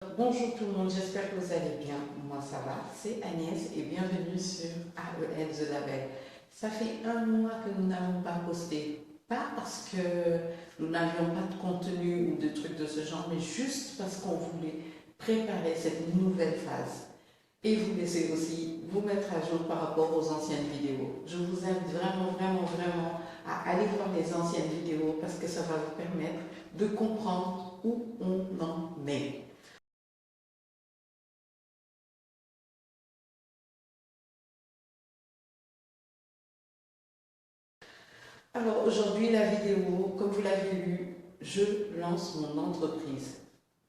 Bonjour tout le monde, j'espère que vous allez bien. Moi ça va, c'est Agnès et bienvenue sur AEL The Label. Ça fait un mois que nous n'avons pas posté, pas parce que nous n'avions pas de contenu ou de trucs de ce genre, mais juste parce qu'on voulait préparer cette nouvelle phase et vous laisser aussi vous mettre à jour par rapport aux anciennes vidéos. Je vous invite vraiment à aller voir les anciennes vidéos parce que ça va vous permettre de comprendre où on en est. Alors aujourd'hui, la vidéo, comme vous l'avez lu, je lance mon entreprise.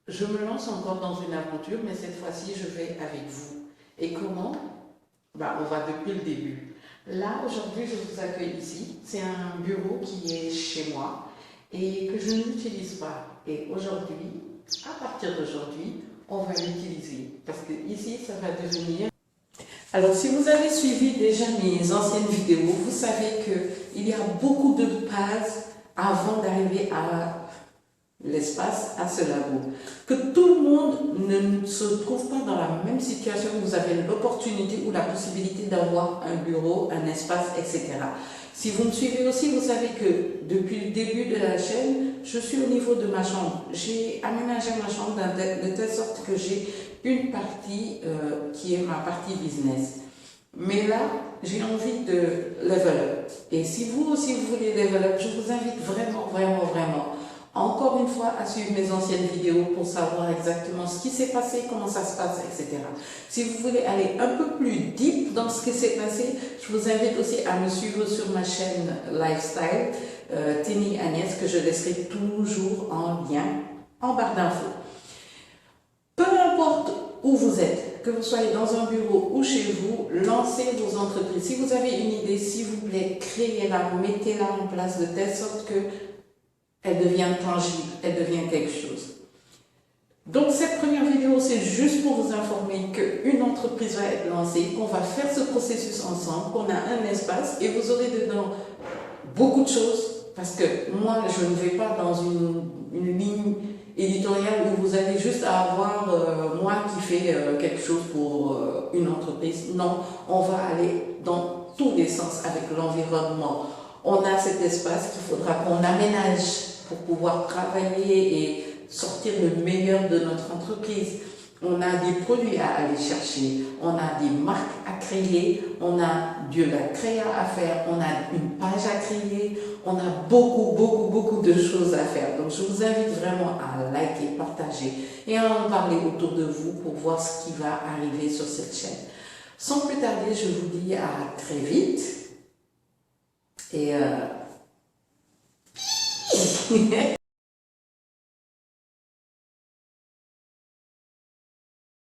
Je me lance encore dans une aventure, mais cette fois-ci, je vais avec vous. Et comment? On va depuis le début. Là, aujourd'hui, je vous accueille ici. C'est un bureau qui est chez moi et que je n'utilise pas. Et aujourd'hui, à partir d'aujourd'hui, on va l'utiliser. Parce que ici, ça va devenir... Alors, si vous avez suivi déjà mes anciennes vidéos, vous savez qu'il y a beaucoup de pages avant d'arriver à l'espace, à ce labo. Que tout le monde ne se trouve pas dans la même situation, vous avez l'opportunité ou la possibilité d'avoir un bureau, un espace, etc. Si vous me suivez aussi, vous savez que depuis le début de la chaîne, je suis au niveau de ma chambre. J'ai aménagé ma chambre de telle sorte que j'ai une partie qui est ma partie business. Mais là, j'ai envie de level up. Et si vous aussi vous voulez level up, je vous invite vraiment, encore une fois, à suivre mes anciennes vidéos pour savoir exactement ce qui s'est passé, comment ça se passe, etc. Si vous voulez aller un peu plus deep dans ce qui s'est passé, je vous invite aussi à me suivre sur ma chaîne Lifestyle, Tini Agnès, que je laisserai toujours en lien en barre d'infos. Peu importe où vous êtes, que vous soyez dans un bureau ou chez vous, lancez vos entreprises. Si vous avez une idée, s'il vous plaît, créez-la, mettez-la en place de telle sorte que elle devient tangible, elle devient quelque chose. Donc cette première vidéo, c'est juste pour vous informer qu'une entreprise va être lancée, qu'on va faire ce processus ensemble, qu'on a un espace et vous aurez dedans beaucoup de choses parce que moi, je ne vais pas dans une ligne éditoriale où vous allez juste avoir moi qui fais quelque chose pour une entreprise. Non, on va aller dans tous les sens avec l'environnement. On a cet espace qu'il faudra qu'on aménage pour pouvoir travailler et sortir le meilleur de notre entreprise. On a des produits à aller chercher, on a des marques à créer, on a de la créa à faire, on a une page à créer, on a beaucoup de choses à faire. Donc je vous invite vraiment à liker, partager et à en parler autour de vous pour voir ce qui va arriver sur cette chaîne. Sans plus tarder, je vous dis à très vite et